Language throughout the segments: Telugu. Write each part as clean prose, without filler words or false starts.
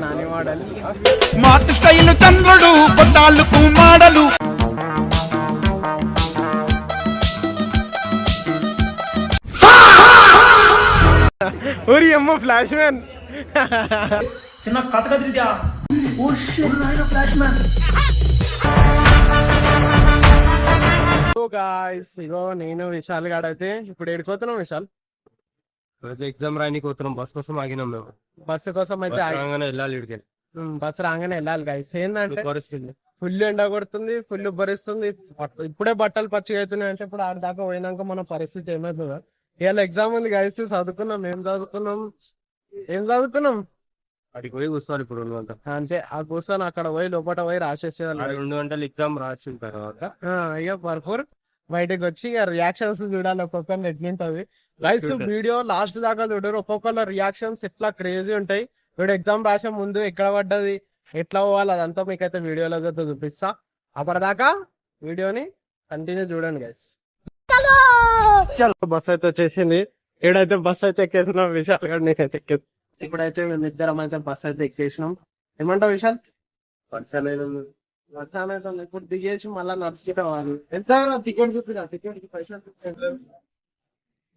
నాని మోడల్ స్మార్ట్ స్టైల్ చంద్రుడు కొట్టాలకు మాడలు ఊరి అమ్మ ఫ్లాష్ మ్యాన్ చిన్న కథ కదిలిదా ఓ షిట్ నాయన ఫ్లాష్ మ్యాన్. సో గాయ్స్ ఇగో నేను విశాల్ గాడు అయితే ఇప్పుడు ఏడుకోతున్నాం విశాల్ ఎగ్జామ్ రాయడానికి పోతున్నాం. బస్ కోసం ఆగినాం మేము. బస్సు కోసం అయితే వెళ్ళాలి ఇడికి. బస్సు రాగానే వెళ్ళాలి గాయ్స్. ఏంటంటే పరిస్థితి ఫుల్ ఎండ కొడుతుంది, ఫుల్ భరిస్తుంది. ఇప్పుడే బట్టలు పచ్చిగా అవుతున్నాయి అంటే ఇప్పుడు ఆడ దాకా పోయినాక మన పరిస్థితి ఏమవుతుందో. ఇవాళ ఎగ్జామ్ ఉంది గాయ్స్, చదువుకున్నాం. ఏం చదువుకున్నాం అడిగి పోయి కూర్చోవాలి ఇప్పుడు 2 గంటలు. అంటే ఆ కూర్చొని అక్కడ పోయి లోపల పోయి రాసేసేయాలి. 2 గంటలు ఎగ్జామ్ రాసిన తర్వాత ఇక పర్ఫోర్ బయటకు వచ్చి ఇక రియాక్షన్స్ చూడాలి ఒక్కొక్కరిని ఎట్లుంటది. గైస్ వీడియో లాస్ట్ దాకా చూడరు. ఒక్కొక్కరు రియాక్షన్స్ ఎట్లా క్రేజీ ఉంటాయి. వీడు ఎగ్జామ్ రాసే ముందు ఎక్కడ పడ్డది, ఎట్లా పోవాలి, అదంతా మీకైతే వీడియోలో చూపిస్తా. అప్పటిదాకా వీడియోని కంటిన్యూ చూడండి గైస్. బస్ అయితే వచ్చేసింది. ఏడైతే బస్ అయితే ఎక్కేసినాం విశాల్ గారు, నేనైతే ఎక్కేసి ఇప్పుడైతే మేము ఇద్దరం అయితే బస్ అయితే ఎక్కేసినాం. ఏమంటావు విశాల్? వర్షాలు అయితే ఇప్పుడు దిగేసి మళ్ళీ నడుచుకుంటా వాళ్ళు. ఎంత టికెట్ చూపిరా, టికెట్ కి పైసలు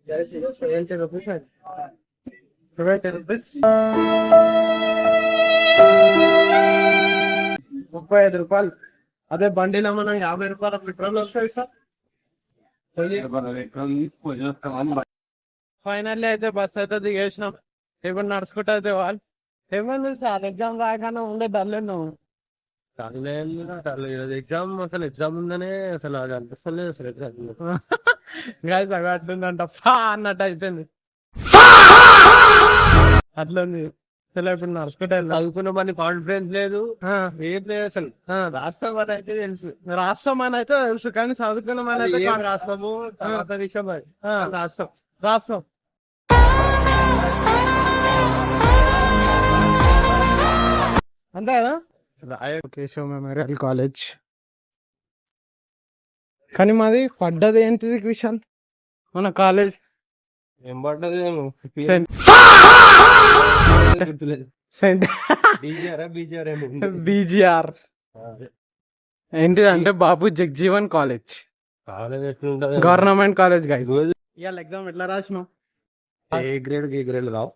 70 రూపీస్ 70 రూపీస్ 35 రూపాయలు. అదే బండిలో మనం 50 రూపాయల పెట్రోల్ వస్తాయి సార్. ఫైనల్లీ అయితే బస్ అయితే దిగేసినాం. ఇప్పుడు నడుచుకుంటా అయితే వాళ్ళు ఏమైంది సార్ ఎగ్జామ్ రాయకుండా ఉండే డల్లేను. ఎగ్జామ్ అసలు ఎగ్జామ్ ఉందనే అసలు అది అనిపిస్తలేదు అసలు ఎగ్జామ్. గాయస్ అవి అట్లుందంట అన్నట్టు అయిపోయింది. అట్లుంది అసలు. ఇప్పుడు నడుచుకుంటా చదువుకున్నామని కాన్ఫిడెన్స్ లేదు, ఏం లేదు అసలు. రాస్తామని అయితే తెలుసు, రాస్తామని అయితే తెలుసు కానీ చదువుకున్నామని అయితే రాస్తాము తర్వాత విషయం అది. రాస్తాం అంతే కదా. కేశవ్ మెమోరియల్ కాలేజ్ కానీ మాది పడ్డది ఏంటిది విశాల్ మన కాలేజ్? ఏం పడ్డది బీజీఆర్ ఏంటిది అంటే Babu Jagjivan college, government college guys. ఇవాళ ఎగ్జామ్ ఎట్లా రాసినావు? ఏ గ్రేడ్ రావు,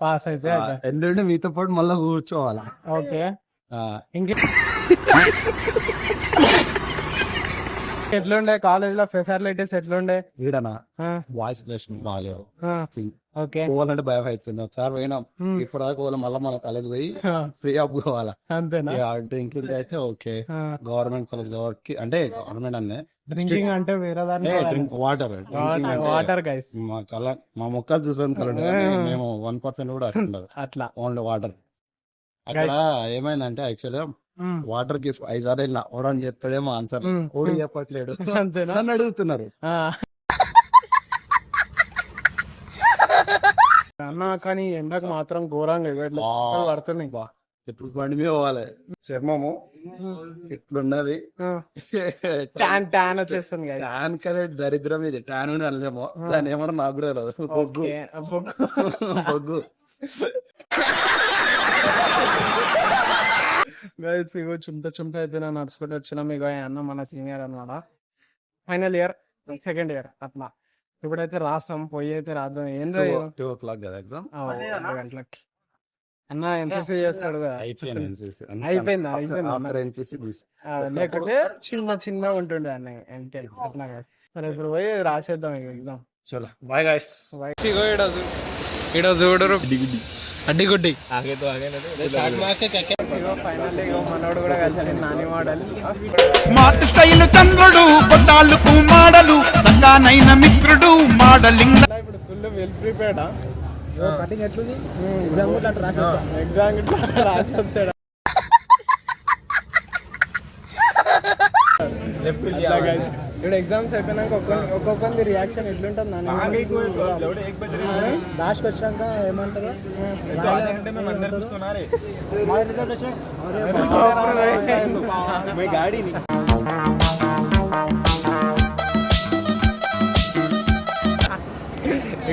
పాస్ అయితే ఎల్లుండి మీతో పాటు మళ్ళీ కూర్చోవాలా. ఓకే ఇంకే ఎట్లుండే కాలేజ్ లో ఫెసిలిటీస్ ఎట్లుండే? వీడనా వాయిస్ ప్లేస్మెంట్ బాగాలేవు. ఓకే పోవాలంటే భయం అవుతుంది. ఒకసారి పోయినాం, ఇప్పుడు దాకా పోవాలి, మళ్ళీ మన కాలేజ్ పోయి ఫ్రీ ఆఫ్ పోవాలా. అంతేనా? డ్రింకింగ్ అయితే ఓకే, గవర్నమెంట్ కాలేజ్ కాబట్టి అంటే గవర్నమెంట్ అనే డ్రింకింగ్ అంటే వేరే డ్రింక్ వాటర్ గైస్. మా మొక్కలు చూసాను కలండి, మేము 1% కూడా ఉండదు, అట్లా ఓన్లీ వాటర్. అక్కడ ఏమైందంటే యాక్చువల్గా వాటర్ కి 5 సార్లు వెళ్ళినా ఓడని చెప్తాడేమో ఆన్సర్, ఓడి చెప్పట్లేడు, నన్ను అడుగుతున్నారు. అన్న కానీ ఎండకు మాత్రం ఘోరంగా పడుతున్నాయి. ఇప్పుడు బండి మీద పోవాలి, చర్మము ఇట్లున్నది, ట్యాన్ వచ్చేస్తుంది. ట్యాన్ కనే దరిద్రం ఇది, ట్యాన్ అనలేమో దాని ఏమన్నా నాకు కూడా రాదు. బొగ్గు గైస్ ఇగో చుంట అయిపోయినా నడుచుకుంటూ వచ్చినాం. ఇగో అన్న మన సీనియర్ అన్నమాట, ఫైనల్ ఇయర్ 2nd ఇయర్ అట్లా. ఇప్పుడైతే రాస్తాం, పోయి అయితే రాద్దాం. ఏం 2 o'clock కదా ఎగ్జామ్, 2 గంటలకి. అన్న ఎన్సీసీ చేస్తాడు కదా, అయిపోయిందా? లేకుంటే చిన్న ఉంటుండే అన్న అంటే అట్లా కాదు. సరే ఇప్పుడు పోయి రాసేద్దాం ఎగ్జామ్. చలో బాయ్ గైస్. ఇడో చూడరు అడ్డిగుడ్డి ఫైనల్లీ మనోడు కూడా కలిసి నాని మోడల్ స్మార్ట్ స్టైల్ చంద్రుడు కొట్టాలకు మాడలు సంగానైన మిత్రుడు మోడలింగ్. ఇప్పుడు ఫుల్ వెల్ ప్రిపేర్డ్. కటింగ్ ఎట్లుంది? ఎగ్జామ్ ఇట్లా రాసేస్తాడు. ఇప్పుడు ఎగ్జామ్స్ అయిపోయినాక ఒక్కొక్కరి రియాక్షన్ ఎట్లుంటుంది లాస్ట్ వచ్చాక ఏమంటారు? గాడిని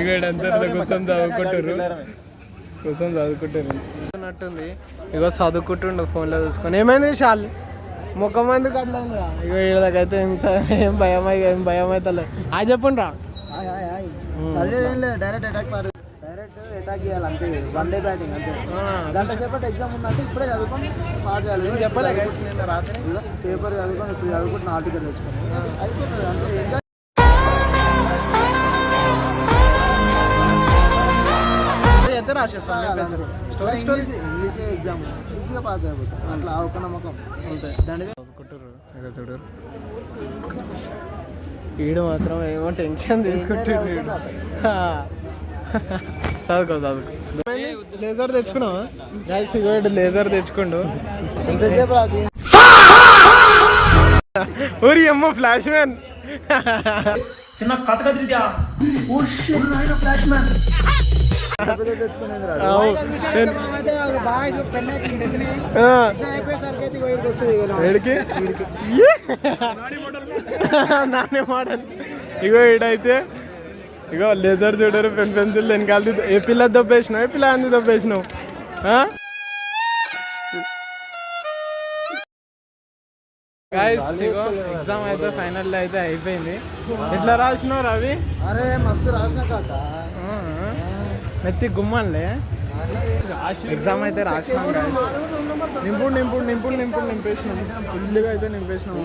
ఇగడంతా కూర్చొని చదువుకుంటారు అన్నట్టుంది. ఇగో చదువుకుంటుండు ఫోన్ లో చూసుకొని. ఏమైంది విశాల్ ముఖం ఎందుకు అట్లా ఇగో వీళ్ళకైతే ఇంత ఏం భయం అవుతలే. అది చెప్పండి రా. డైరెక్ట్ అటాక్ చేయాలి అంతే. వన్ డే బ్యాటింగ్ అంతే. గంట సేపటి ఎగ్జామ్ ఉందంటే ఇప్పుడే చదువుకొని పాస్ చేయాలి. చెప్పలే గైస్ నేను రాత్రి పేపర్ చదువుకొని ఇప్పుడు చదువుకుంటున్న హాల్ టికెట్ తెచ్చుకొని అయిపోతుంది అంతే. ఎంజాయ్ అయితే రాసేస్తాను. ఇంగ్లీష్ ఎగ్జామ్ ఈజీగా పాస్ అయిపోతాం. అట్లా ఒక నమ్మకం అంతే. దాని చదువుకుంటారు చూడు. ఈడు మాత్రం ఏమో టెన్షన్ తీసుకుంటాడు. చదువుకో. లేజర్ తెచ్చుకున్నావా? గైస్ ఇగోడు లేజర్ తెచ్చుకోండు. ఎంతసేపు రాదు ఊరి అమ్మ ఫ్లాష్ మ్యాన్. చిన్న కథ కదిరిద్యా. ఓ షిట్ నాయన ఫ్లాష్ మ్యాన్ తెచ్చుకునేది నానే మోడల్. ఇగో ఈడైతే ఇగో లేజర్ చూడరు. పెన్సిల్ వెనకాల ఏ పిల్ల దొబ్బేసినావు, ఏ పిల్ల అంది దొబ్బేసినావు. ఎగ్జామ్ అయితే ఫైనల్ అయితే అయిపోయింది. ఎట్లా రాసినావు రవి? అరే మస్తు రాసిన కాక మెత్తి గుమ్మలే. ఎగ్జామ్ అయితే రాసినాం. నింపుడు నింపేసినాం. ఫుల్గా అయితే నింపేసినాం.